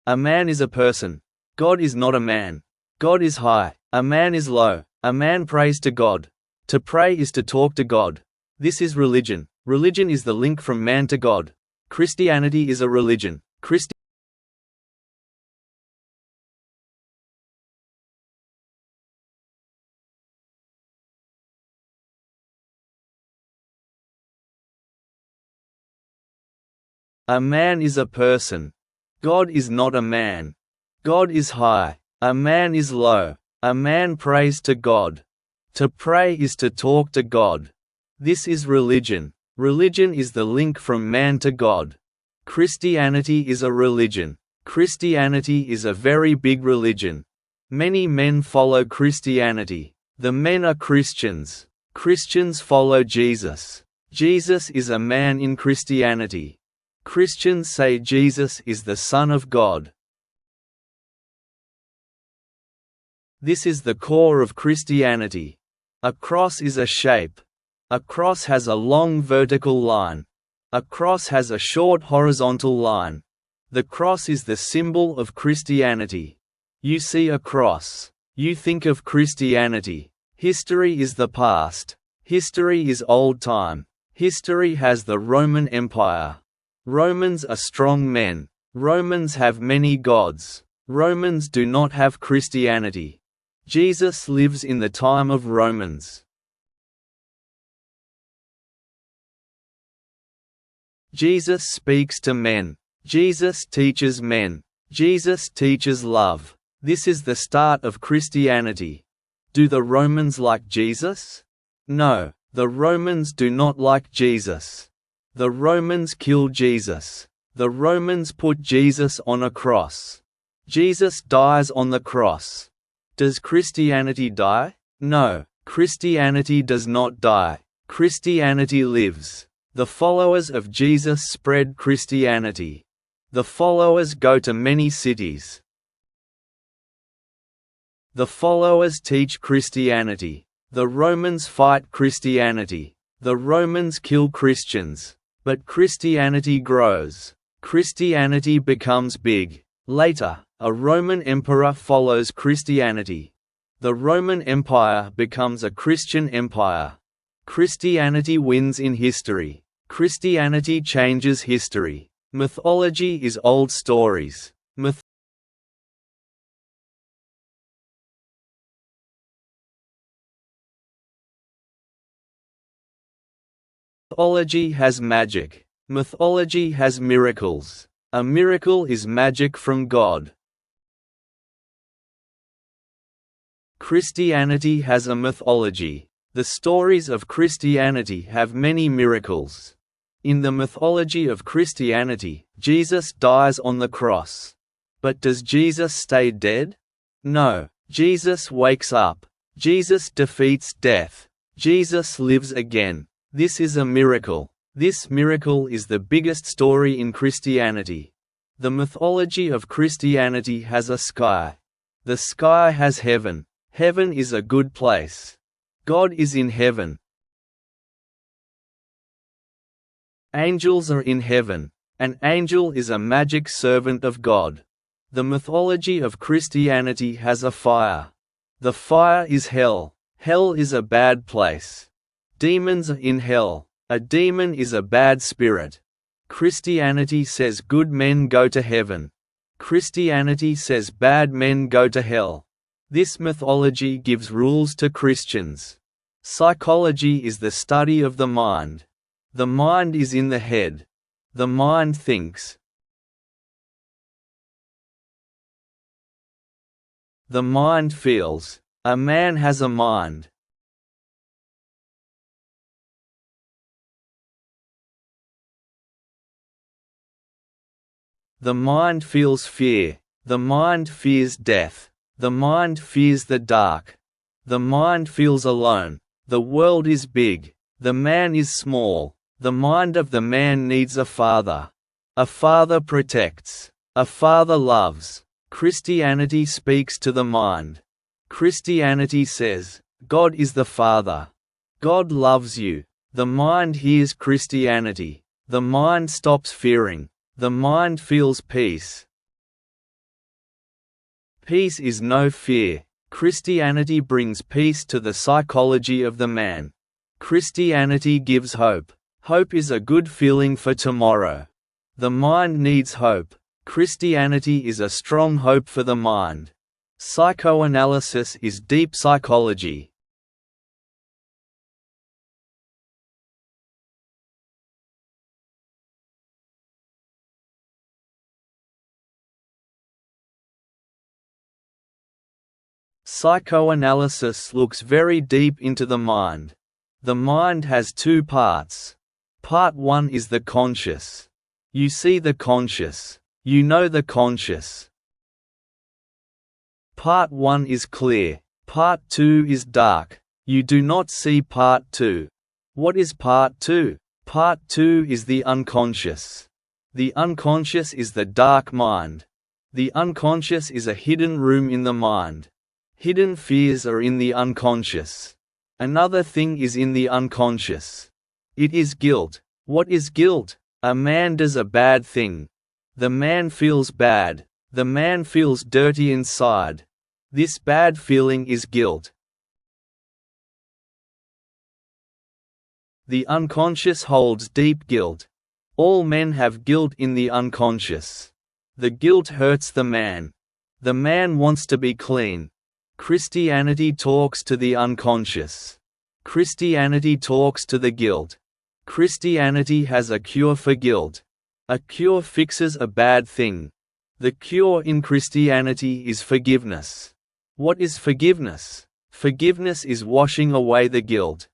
A man is a person. God is not a man. God is high. A man is low. A man prays to God. To pray is to talk to God. This is religion. Religion is the link from man to God. Christianity is a religion. A man is a person. God is not a man. God is high. A man is low. A man prays to God. To pray is to talk to God. This is religion. Religion is the link from man to God. Christianity is a religion. Christianity is a very big religion. Many men follow Christianity. The men are Christians. Christians follow Jesus. Jesus is a man in Christianity. Christians say Jesus is the Son of God. This is the core of Christianity. A cross is a shape. A cross has a long vertical line. A cross has a short horizontal line. The cross is the symbol of Christianity. You see a cross. You think of Christianity. History is the past. History is old time. History has the Roman Empire. Romans are strong men. Romans have many gods. Romans do not have Christianity. Jesus lives in the time of Romans. Jesus speaks to men. Jesus teaches men. Jesus teaches love. This is the start of Christianity. Do the Romans like Jesus? No, the Romans do not like Jesus. The Romans killed Jesus. The Romans put Jesus on a cross. Jesus dies on the cross. Does Christianity die? No, Christianity does not die. Christianity lives. The followers of Jesus spread Christianity. The followers go to many cities. The followers teach Christianity. The Romans fight Christianity. The Romans kill Christians. But Christianity grows. Christianity becomes big. Later, a Roman emperor follows Christianity. The Roman Empire becomes a Christian empire. Christianity wins in history. Christianity changes history. Mythology is old stories. Mythology has magic. Mythology has miracles. A miracle is magic from God. Christianity has a mythology. The stories of Christianity have many miracles. In the mythology of Christianity, Jesus dies on the cross. But does Jesus stay dead? No. Jesus wakes up. Jesus defeats death. Jesus lives again. This is a miracle. This miracle is the biggest story in Christianity. The mythology of Christianity has a sky. The sky has heaven. Heaven is a good place. God is in heaven. Angels are in heaven. An angel is a magic servant of God. The mythology of Christianity has a fire. The fire is hell. Hell is a bad place. Demons are in hell. A demon is a bad spirit. Christianity says good men go to heaven. Christianity says bad men go to hell. This mythology gives rules to Christians. Psychology is the study of the mind. The mind is in the head. The mind thinks. The mind feels. A man has a mind. The mind feels fear. The mind fears death. The mind fears the dark. The mind feels alone. The world is big. The man is small. The mind of the man needs a father. A father protects. A father loves. Christianity speaks to the mind. Christianity says, God is the Father. God loves you. The mind hears Christianity. The mind stops fearing. The mind feels peace. Peace is no fear. Christianity brings peace to the psychology of the man. Christianity gives hope. Hope is a good feeling for tomorrow. The mind needs hope. Christianity is a strong hope for the mind. Psychoanalysis is deep psychology. Psychoanalysis looks very deep into the mind. The mind has two parts. Part 1 is the conscious. You see the conscious. You know the conscious. Part 1 is clear. Part 2 is dark. You do not see Part 2. What is Part 2? Part 2 is the unconscious. The unconscious is the dark mind. The unconscious is a hidden room in the mind. Hidden fears are in the unconscious. Another thing is in the unconscious. It is guilt. What is guilt? A man does a bad thing. The man feels bad. The man feels dirty inside. This bad feeling is guilt. The unconscious holds deep guilt. All men have guilt in the unconscious. The guilt hurts the man. The man wants to be clean. Christianity talks to the unconscious. Christianity talks to the guilt. Christianity has a cure for guilt. A cure fixes a bad thing. The cure in Christianity is forgiveness. What is forgiveness? Forgiveness is washing away the guilt.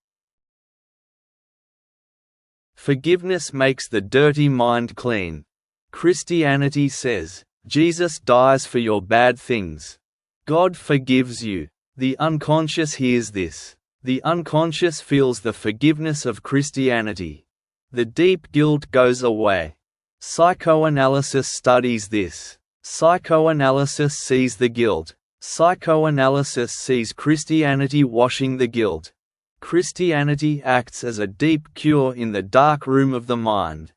Forgiveness makes the dirty mind clean. Christianity says, Jesus dies for your bad things. God forgives you. The unconscious hears this. The unconscious feels the forgiveness of Christianity. The deep guilt goes away. Psychoanalysis studies this. Psychoanalysis sees the guilt. Psychoanalysis sees Christianity washing the guilt. Christianity acts as a deep cure in the dark room of the mind.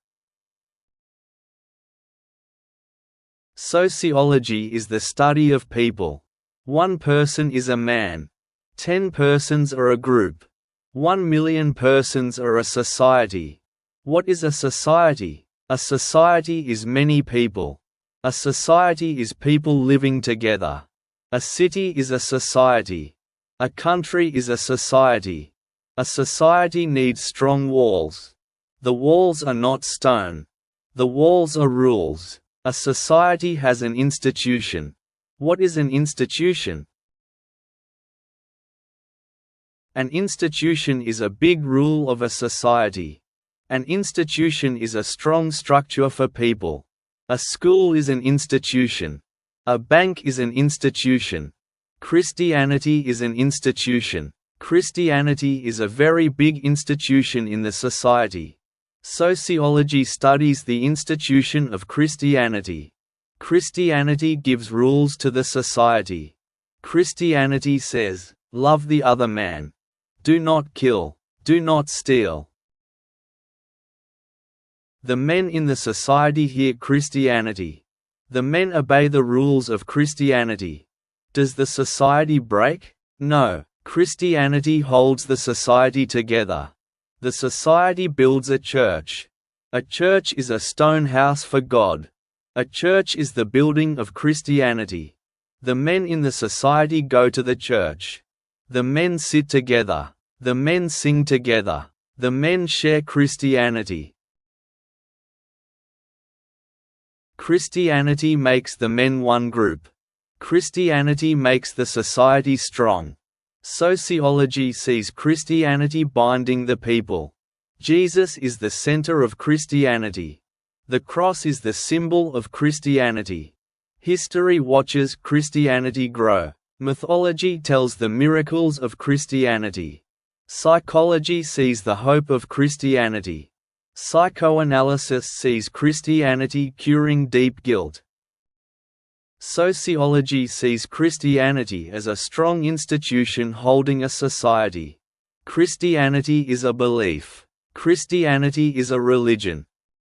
Sociology is the study of people. 1 person is a man. 10 persons are a group. 1 million persons are a society. What is a society? A society is many people. A society is people living together. A city is a society. A country is a society. A society needs strong walls. The walls are not stone. The walls are rules. A society has an institution. What is an institution? An institution is a big rule of a society. An institution is a strong structure for people. A school is an institution. A bank is an institution. Christianity is an institution. Christianity is a very big institution in the society. Sociology studies the institution of Christianity. Christianity gives rules to the society. Christianity says, love the other man. Do not kill. Do not steal. The men in the society hear Christianity. The men obey the rules of Christianity. Does the society break? No. Christianity holds the society together. The society builds a church. A church is a stone house for God. A church is the building of Christianity. The men in the society go to the church. The men sit together. The men sing together. The men share Christianity. Christianity makes the men one group. Christianity makes the society strong. Sociology sees Christianity binding the people. Jesus is the center of Christianity. The cross is the symbol of Christianity. History watches Christianity grow. Mythology tells the miracles of Christianity. Psychology sees the hope of Christianity. Psychoanalysis sees Christianity curing deep guilt. Sociology sees Christianity as a strong institution holding a society. Christianity is a belief. Christianity is a religion.